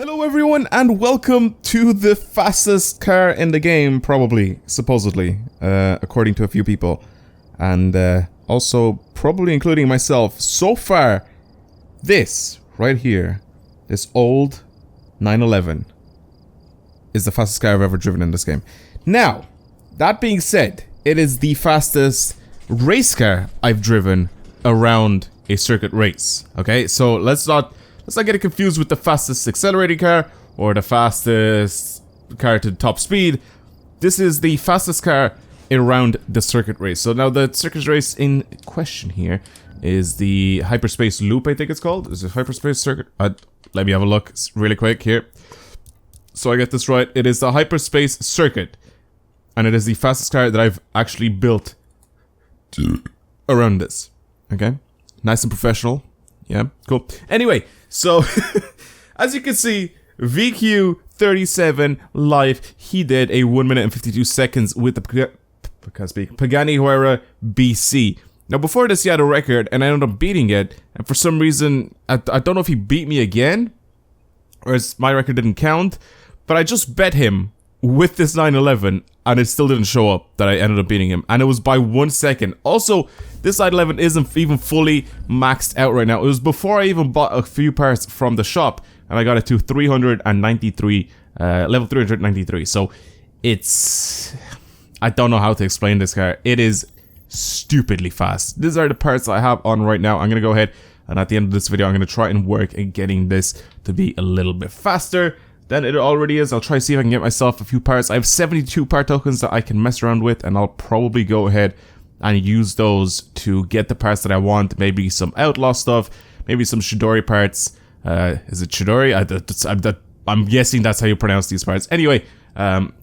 Hello everyone and welcome to the fastest car in the game, probably, supposedly, according to a few people. And also probably including myself. So far, this right here, this old 911, is the fastest car I've ever driven in this game. Now, that being said, it is the fastest race car I've driven around a circuit race. Okay, so let's not get it confused with the fastest accelerating car or the fastest car to top speed. This is the fastest car around the circuit race. So now the circuit race in question here is the hyperspace loop, I think it's called. Is it hyperspace circuit? Let me have a look really quick here. So I get this right. It is the hyperspace circuit. And it is the fastest car that I've actually built around this. Okay? Nice and professional. Yeah, cool. Anyway, so as you can see, VQ37 live, he did a 1 minute and 52 seconds with the Pagani Huayra BC. Now before this he had a record and I ended up beating it, and for some reason, I don't know if he beat me again, or my record didn't count, but I just bet him with this 911 and it still didn't show up that I ended up beating him, and it was by 1 second. Also, this 911 isn't even fully maxed out right now. It was before I even bought a few parts from the shop, and I got it to 393, level 393. So it's, I don't know how to explain this car. It is stupidly fast. These are the parts I have on right now. I'm gonna go ahead and at the end of this video I'm gonna try and work at getting this to be a little bit faster than it already is. I'll try to see if I can get myself a few parts. I have 72 part tokens that I can mess around with, and I'll probably go ahead and use those to get the parts that I want. Maybe some outlaw stuff, maybe some Chidori parts. Is it Chidori? I'm guessing that's how you pronounce these parts. Anyway,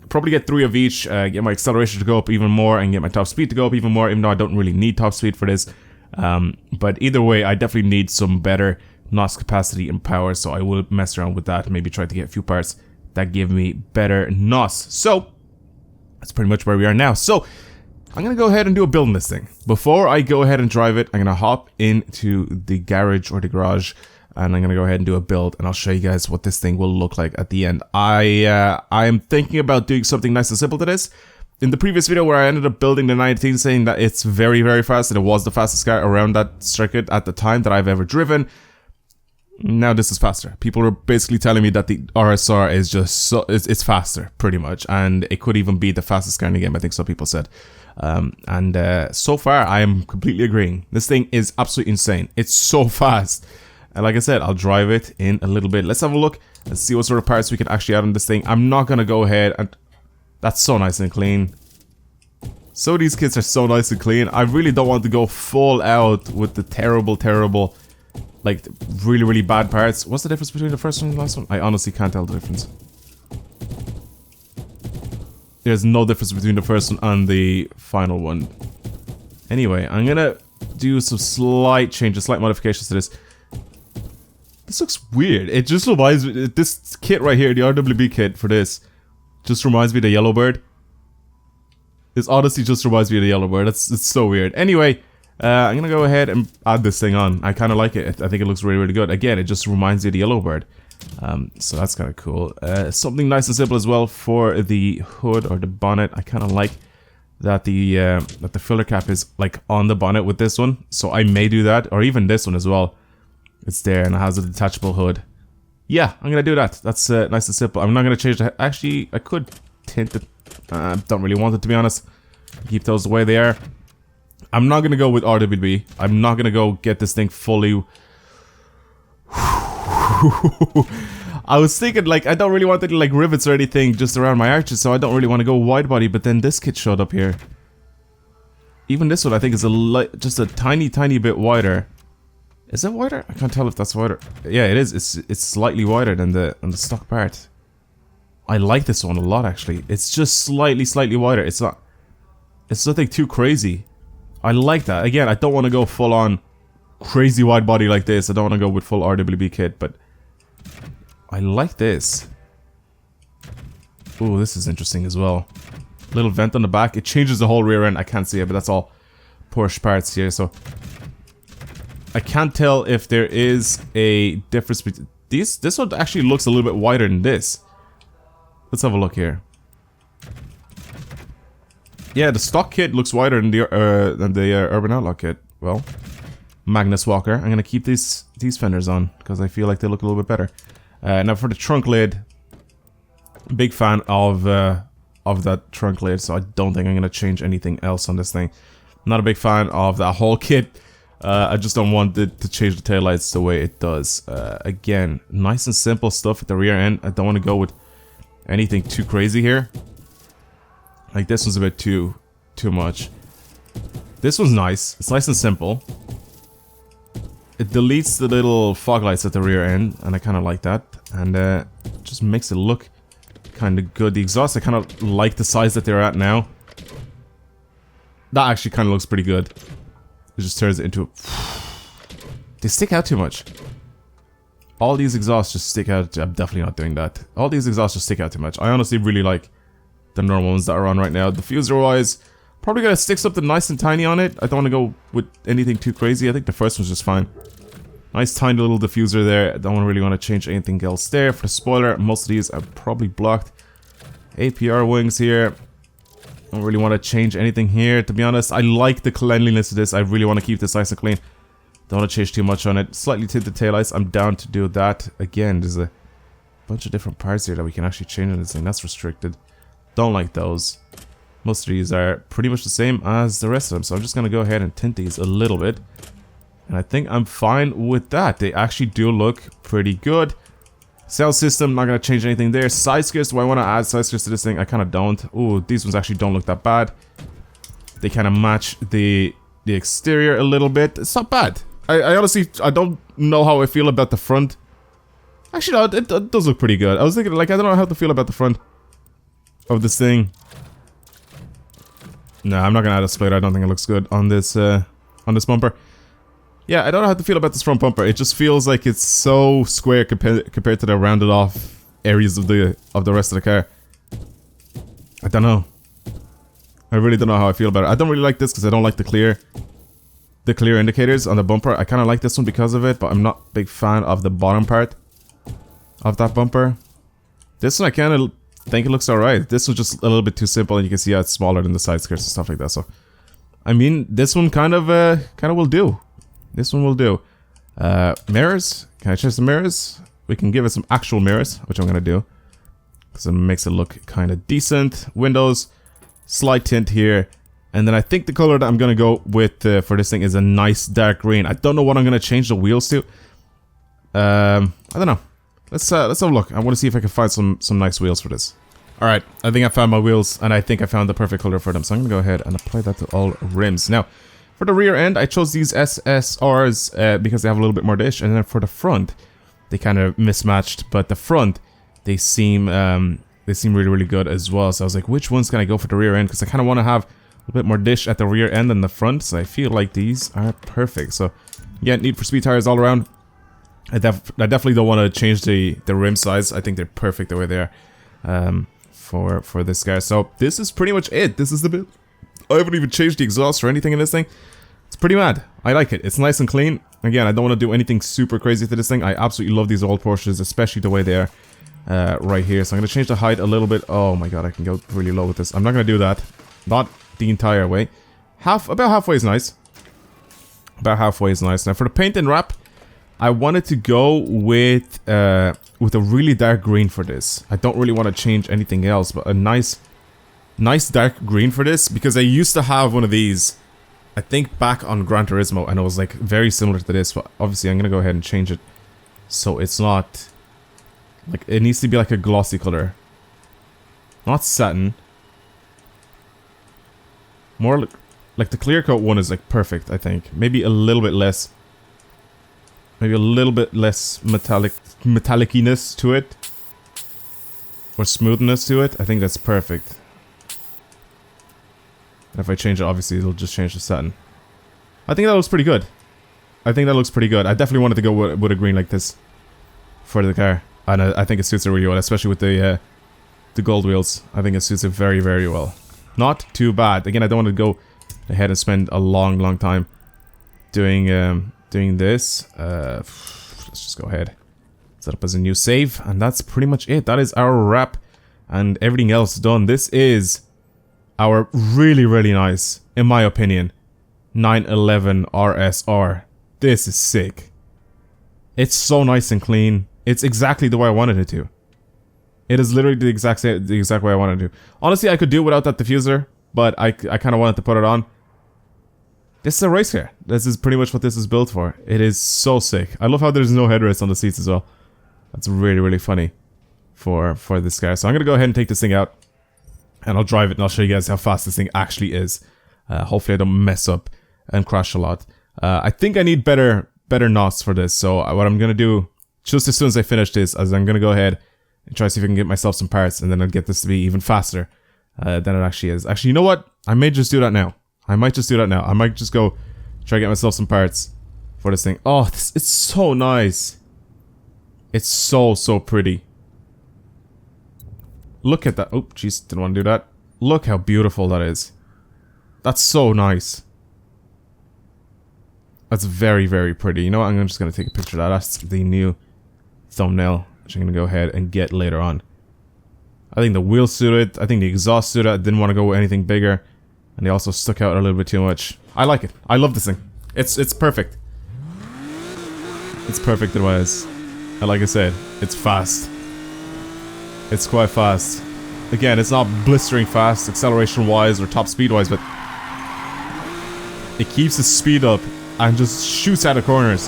probably get 3 of each, get my acceleration to go up even more, and get my top speed to go up even more, even though I don't really need top speed for this. But either way, I definitely need some better NOS capacity and power, so I will mess around with that and maybe try to get a few parts that give me better NOS. So, that's pretty much where we are now. So, I'm gonna go ahead and do a build in this thing. Before I go ahead and drive it, I'm gonna hop into the garage or the garage, and I'm gonna go ahead and do a build, and I'll show you guys what this thing will look like at the end. I am thinking about doing something nice and simple to this. In the previous video where I ended up building the 19, saying that it's very, very fast, and it was the fastest car around that circuit at the time that I've ever driven. Now this is faster. People are basically telling me that the RSR is just so, it's faster, pretty much, and it could even be the fastest car in the game, I think some people said. So far, I am completely agreeing. This thing is absolutely insane. It's so fast. And like I said, I'll drive it in a little bit. Let's have a look and see what sort of parts we can actually add on this thing. I'm not going to go ahead and... That's so nice and clean. So these kits are so nice and clean. I really don't want to go full out with the terrible, like, really, really bad parts. What's the difference between the first one and the last one? I honestly can't tell the difference. There's no difference between the first one and the final one. Anyway, I'm gonna do some slight changes, slight modifications to this. This looks weird. It just reminds me, this kit right here, the RWB kit for this, just reminds me of the Yellowbird. This honestly just reminds me of the Yellowbird. It's so weird. Anyway, I'm gonna go ahead and add this thing on. I kind of like it. I think it looks really, really good. Again, it just reminds me of the Yellowbird. So that's kind of cool. Something nice and simple as well for the hood or the bonnet. I kind of like that the filler cap is like on the bonnet with this one. So I may do that, or even this one as well. It's there and it has a detachable hood. Yeah, I'm gonna do that. That's nice and simple. I'm not gonna change the... Actually, I could tint it. Don't really want it, to be honest. Keep those the way they are. I'm not gonna go with RWB. I'm not gonna go get this thing fully... I was thinking, like, I don't really want any, like, rivets or anything just around my arches, so I don't really want to go wide body, but then this kit showed up here. Even this one, I think, is just a tiny bit wider. Is it wider? I can't tell if that's wider. Yeah, it is. It's slightly wider than the stock part. I like this one a lot, actually. It's just slightly wider. It's nothing too crazy. I like that. Again, I don't want to go full on crazy wide body like this. I don't want to go with full RWB kit, but I like this. Ooh, this is interesting as well. Little vent on the back. It changes the whole rear end. I can't see it, but that's all Porsche parts here, so I can't tell if there is a difference This one actually looks a little bit wider than this. Let's have a look here. Yeah, the stock kit looks wider than the Urban Outlaw kit. Well, Magnus Walker. I'm gonna keep these fenders on because I feel like they look a little bit better. Now for the trunk lid, big fan of that trunk lid, so I don't think I'm gonna change anything else on this thing. Not a big fan of that whole kit. I just don't want it to change the taillights the way it does. Again, nice and simple stuff at the rear end. I don't want to go with anything too crazy here. Like this one's a bit too much. This one's nice. It's nice and simple. It deletes the little fog lights at the rear end, and I kind of like that. And just makes it look kind of good. The exhaust, I kind of like the size that they're at now. That actually kind of looks pretty good. It just turns it into... They stick out too much. All these exhausts just stick out. I'm definitely not doing that. All these exhausts just stick out too much. I honestly really like the normal ones that are on right now. Diffuser wise, probably gonna stick something nice and tiny on it. I don't want to go with anything too crazy. I think the first one's just fine. Nice tiny little diffuser there. I don't really want to change anything else there. For the spoiler, most of these are probably blocked. APR wings here. Don't really want to change anything here, to be honest. I like the cleanliness of this. I really want to keep this nice and clean. Don't want to change too much on it. Slightly tinted taillights. I'm down to do that. Again, there's a bunch of different parts here that we can actually change on this thing. That's restricted. Don't like those. Most of these are pretty much the same as the rest of them. So I'm just going to go ahead and tint these a little bit. And I think I'm fine with that. They actually do look pretty good. Sound system, not going to change anything there. Side skirts, do I want to add side skirts to this thing? I kind of don't. Ooh, these ones actually don't look that bad. They kind of match the exterior a little bit. It's not bad. I honestly, I don't know how I feel about the front. Actually, no, it does look pretty good. I was thinking, like, I don't know how to feel about the front of this thing. No, I'm not going to add a splitter. I don't think it looks good on this bumper. Yeah, I don't know how to feel about this front bumper. It just feels like it's so square compared to the rounded off areas of the rest of the car. I don't know. I really don't know how I feel about it. I don't really like this because I don't like the clear indicators on the bumper. I kind of like this one because of it, but I'm not a big fan of the bottom part of that bumper. This one I kind of think it looks alright. This one's just a little bit too simple, and you can see how it's smaller than the side skirts and stuff like that. So, I mean, this one kind of will do. This one will do. Mirrors. Can I change the mirrors? We can give it some actual mirrors, which I'm going to do. Because it makes it look kind of decent. Windows. Slight tint here. And then I think the color that I'm going to go with for this thing is a nice dark green. I don't know what I'm going to change the wheels to. I don't know. Let's have a look. I want to see if I can find some nice wheels for this. Alright, I think I found my wheels, and I think I found the perfect color for them. So I'm going to go ahead and apply that to all rims. Now, for the rear end, I chose these SSRs because they have a little bit more dish, and then for the front, they kind of mismatched. But the front, they seem really, really good as well. So I was like, which ones can I go for the rear end? Because I kind of want to have a bit more dish at the rear end than the front. So I feel like these are perfect. So yeah, Need for Speed tires all around. I definitely don't want to change the rim size. I think they're perfect the way they are for this car. So this is pretty much it. This is the build. I haven't even changed the exhaust or anything in this thing. It's pretty mad. I like it. It's nice and clean. Again, I don't want to do anything super crazy to this thing. I absolutely love these old Porsches, especially the way they are right here. So I'm going to change the height a little bit. Oh my god, I can go really low with this. I'm not going to do that. Not the entire way. About halfway is nice. About halfway is nice. Now for the paint and wrap, I wanted to go with a really dark green for this. I don't really want to change anything else, but a nice dark green for this, because I used to have one of these, I think back on Gran Turismo, and it was like very similar to this, but obviously I'm gonna go ahead and change it so it's not like, it needs to be like a glossy color, not satin, more like the clear coat one is like perfect. I think maybe a little bit less, metalliciness to it, or smoothness to it. I think that's perfect. If I change it, obviously it'll just change the satin. I think that looks pretty good. I definitely wanted to go with a green like this for the car, and I think it suits it really well, especially with the gold wheels. I think it suits it very, very well. Not too bad. Again, I don't want to go ahead and spend a long time doing this. Let's just go ahead. Let's Set up as a new save, and that's pretty much it. That is our wrap, and everything else done. This is our really nice, in my opinion, 911 RSR. This is sick. It's so nice and clean. It's exactly the way I wanted it to. It is literally the exact way I wanted it to. Honestly, I could do without that diffuser, but I kind of wanted to put it on. This is a race car. This is pretty much what this is built for. It is so sick. I love how there's no headrest on the seats as well. That's really funny for this car. So I'm gonna go ahead and take this thing out, and I'll drive it, and I'll show you guys how fast this thing actually is. Hopefully I don't mess up and crash a lot. I think I need better NOS for this. So what I'm gonna do, just as soon as I finish this, is I'm gonna go ahead and try to see if I can get myself some parts, and then I'll get this to be even faster than it actually is. Actually, you know what? I may just do that now. I might just go try to get myself some parts for this thing. Oh, it's so nice. It's so pretty. Look at that. Oh, jeez, didn't want to do that. Look how beautiful that is. That's so nice. That's very pretty. You know what? I'm just going to take a picture of that. That's the new thumbnail, which I'm going to go ahead and get later on. I think the wheels suited. I think the exhaust suited. I didn't want to go with anything bigger. And they also stuck out a little bit too much. I like it. I love this thing. It's perfect. It's perfect otherwise. And like I said, it's fast. It's quite fast. Again, it's not blistering fast acceleration-wise or top speed-wise, but it keeps the speed up and just shoots out of corners.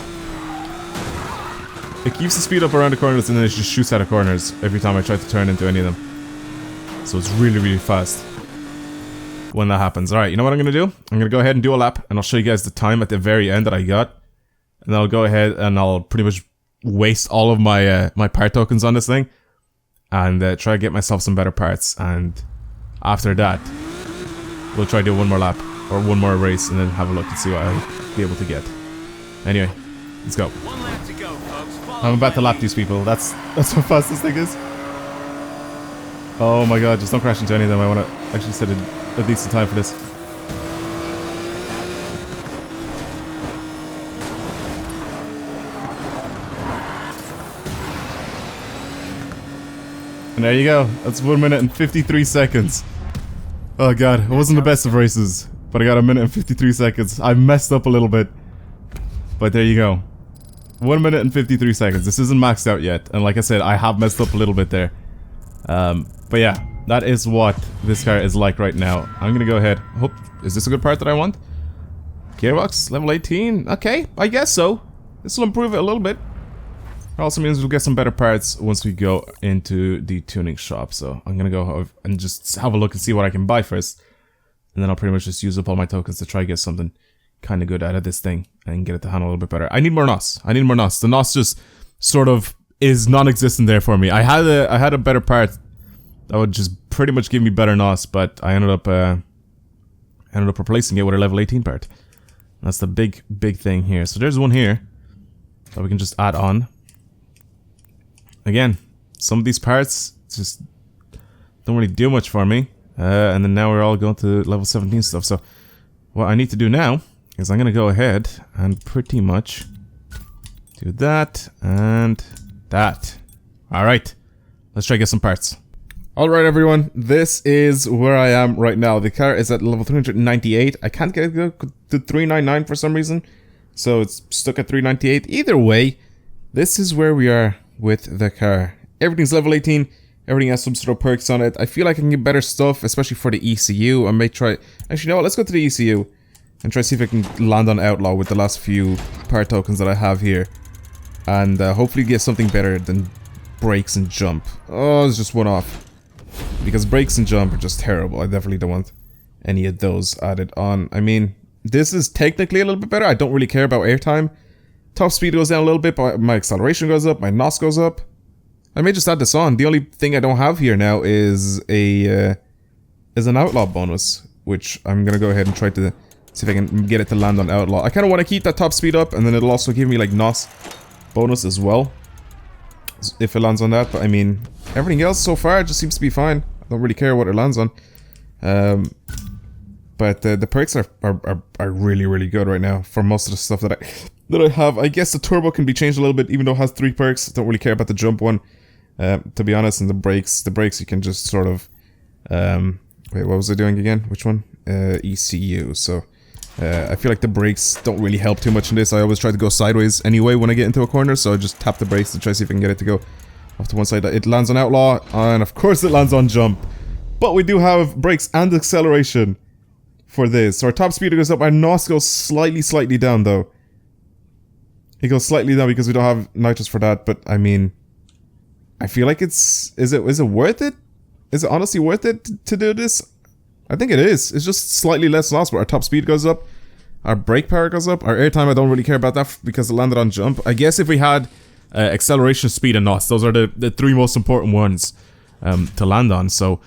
It keeps the speed up around the corners and then it just shoots out of corners every time I try to turn into any of them. So it's really fast when that happens. Alright, you know what I'm going to do? I'm going to go ahead and do a lap, and I'll show you guys the time at the very end that I got. And I'll go ahead and I'll pretty much waste all of my my part tokens on this thing, and try to get myself some better parts. And after that, we'll try to do one more lap or one more race, and then have a look and see what I'll be able to get. Anyway, let's go. One lap to go, folks. I'm about to lap these people. That's how fast this thing is. Oh my god, just don't crash into any of them. I want to actually set a decent time for this. And there you go. That's 1 minute and 53 seconds. Oh god, it wasn't the best of races, but I got 1 minute and 53 seconds. I messed up a little bit, but there you go. 1 minute and 53 seconds. This isn't maxed out yet, and like I said, I have messed up a little bit there. But yeah, that is what this car is like right now. I'm gonna go ahead. Hope, is this a good part that I want? Gearbox level 18. Okay, I guess so. This will improve it a little bit. It also means we'll get some better parts once we go into the tuning shop. So I'm gonna go and just have a look and see what I can buy first, and then I'll pretty much just use up all my tokens to try to get something kind of good out of this thing and get it to handle a little bit better. I need more NOS. I need more NOS. The NOS just sort of is non-existent there for me. I had a better part that would just pretty much give me better NOS, but I ended up replacing it with a level 18 part. That's the big thing here. So there's one here that we can just add on. Again, some of these parts just don't really do much for me. And then now we're all going to level 17 stuff. So what I need to do now is I'm going to go ahead and pretty much do that and that. Alright, let's try to get some parts. Alright everyone, this is where I am right now. The car is at level 398. I can't get it to 399 for some reason, so it's stuck at 398. Either way, this is where we are with the car. Everything's level 18. Everything has some sort of perks on it. I feel like I can get better stuff, especially for the ECU. I may try... Actually, you know what? Let's go to the ECU and try to see if I can land on Outlaw with the last few part tokens that I have here. And hopefully get something better than brakes and jump. Oh, it's just one off. Because brakes and jump are just terrible. I definitely don't want any of those added on. I mean, this is technically a little bit better. I don't really care about airtime. Top speed goes down a little bit, but my acceleration goes up, my NOS goes up. I may just add this on. The only thing I don't have here now is an Outlaw bonus, which I'm gonna go ahead and try to see if I can get it to land on Outlaw. I kind of want to keep that top speed up, and then it'll also give me like NOS bonus as well, if it lands on that. But I mean, everything else so far just seems to be fine. I don't really care what it lands on. But the perks are really good right now for most of the stuff that that I have. I guess the turbo can be changed a little bit, even though it has 3 perks. Don't really care about the jump one, to be honest. And the brakes you can just sort of, wait, what was I doing again? Which one? ECU. So, I feel like the brakes don't really help too much in this. I always try to go sideways anyway when I get into a corner, so I just tap the brakes to try to see if I can get it to go off to one side. It lands on Outlaw, and of course it lands on Jump. But we do have brakes and acceleration for this. So our top speed goes up, our NOS goes slightly down though. It goes slightly down because we don't have nitrous for that, but I mean, I feel like is it worth it? Is it honestly worth it to do this? I think it is. It's just slightly less NOS, but our top speed goes up. Our brake power goes up. Our airtime, I don't really care about that because it landed on Jump. I guess if we had acceleration, speed, and NOS, those are the 3 most important ones to land on. So,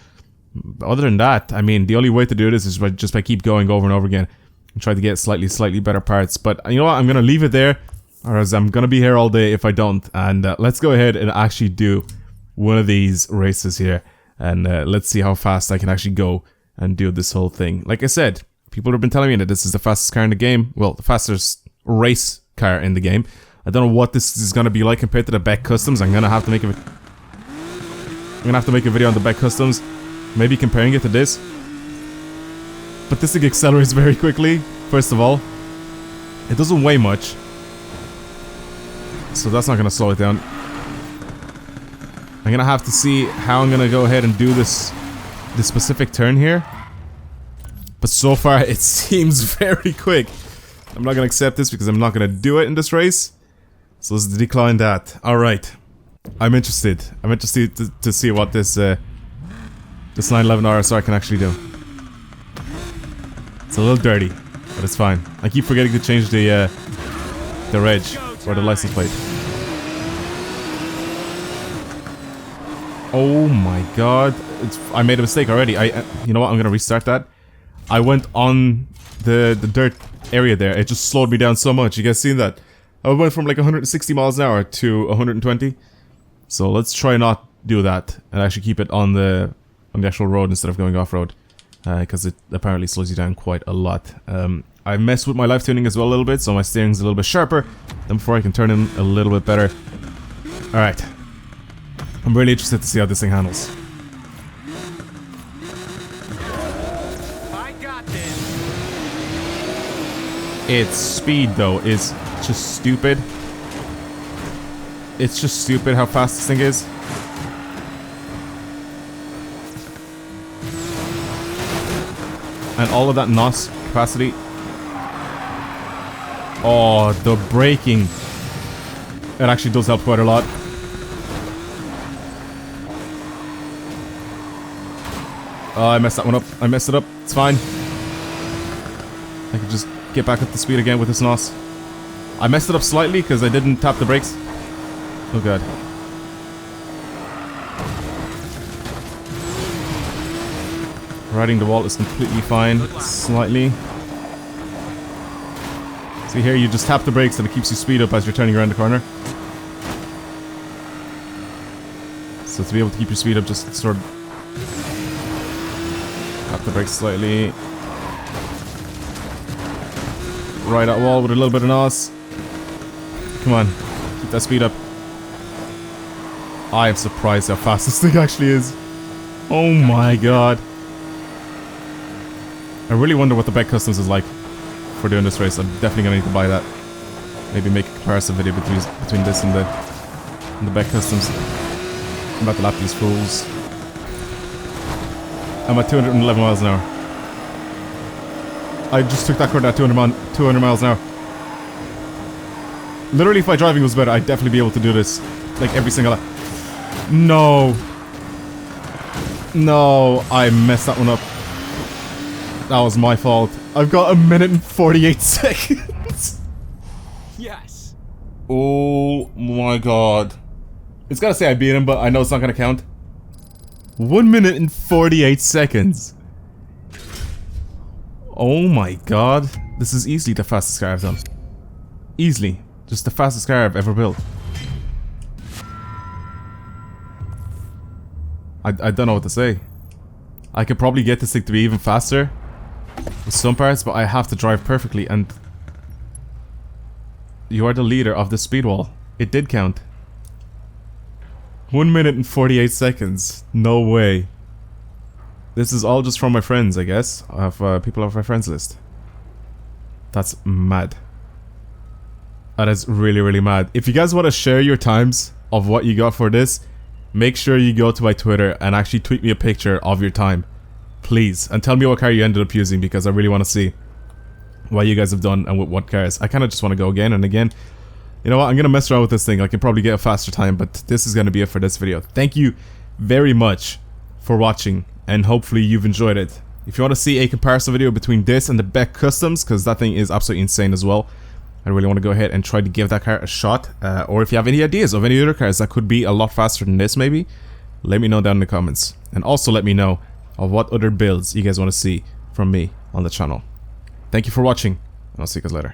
other than that, I mean, the only way to do this is just by keep going over and over again and try to get slightly better parts. But you know what? I'm going to leave it there, or else I'm going to be here all day if I don't. And let's go ahead and actually do one of these races here. And let's see how fast I can actually go and do this whole thing. Like I said, people have been telling me that this is the fastest car in the game. Well, the fastest race car in the game. I don't know what this is going to be like compared to the Beck Customs. I'm going to have to make a video on the Beck Customs. Maybe comparing it to this. But this thing accelerates very quickly, first of all. It doesn't weigh much. So that's not going to slow it down. I'm going to have to see how I'm going to go ahead and do this specific turn here. But so far it seems very quick. I'm not going to accept this because I'm not going to do it in this race. So let's decline that. Alright. I'm interested. I'm interested to see what this 911 RSR can actually do. It's a little dirty, but it's fine. I keep forgetting to change the reg, or the license plate. Oh my god. I made a mistake already. You know what? I'm gonna restart that. I went on the dirt area there. It just slowed me down so much. You guys seen that? I went from like 160 miles an hour to 120. So let's try not do that and actually keep it on the actual road instead of going off-road. Because it apparently slows you down quite a lot. I messed with my live tuning as well a little bit, so my steering's a little bit sharper than before. I can turn in a little bit better. Alright. I'm really interested to see how this thing handles. I got this. Its speed, though, is just stupid. It's just stupid how fast this thing is. And all of that NOS capacity. Oh, the braking. It actually does help quite a lot. Oh, I messed that one up. I messed it up. It's fine. I can just get back up to speed again with this NOS. I messed it up slightly because I didn't tap the brakes. Oh god. Riding the wall is completely fine. Slightly. See here, you just tap the brakes and it keeps you speed up as you're turning around the corner. So to be able to keep your speed up, just sort of tap the brakes slightly. Ride that wall with a little bit of NOS. Come on, keep that speed up. I am surprised how fast this thing actually is. Oh my god. I really wonder what the Beck Customs is like for doing this race. I'm definitely gonna need to buy that. Maybe make a comparison video between this and the Beck Customs. I'm about to lap these fools. I'm at 211 miles an hour. I just took that corner at 200 miles an hour. Literally, if my driving was better, I'd definitely be able to do this. Like every single lap. No. No, I messed that one up. That was my fault. I've got 1 minute and 48 seconds. Yes. Oh my god. It's gotta say I beat him, but I know it's not gonna count. 1 minute and 48 seconds. Oh my god. This is easily the fastest car I've done. Easily. Just the fastest car I've ever built. I don't know what to say. I could probably get this thing to be even faster with some parts, but I have to drive perfectly, and You are the leader of the speed wall. It did count. 1 minute and 48 seconds. No way. This is all just from my friends, I guess. I have people off my friends list. That's mad. That is really, really mad. If you guys want to share your times of what you got for this, make sure you go to my Twitter and actually tweet me a picture of your time. Please. And tell me what car you ended up using, because I really want to see what you guys have done and with what cars. I kind of just want to go again and again. You know what? I'm going to mess around with this thing. I can probably get a faster time, but this is going to be it for this video. Thank you very much for watching, and hopefully you've enjoyed it. If you want to see a comparison video between this and the Beck Customs, because that thing is absolutely insane as well, I really want to go ahead and try to give that car a shot. Or if you have any ideas of any other cars that could be a lot faster than this maybe, let me know down in the comments. And also let me know of what other builds you guys want to see from me on the channel. Thank you for watching, and I'll see you guys later.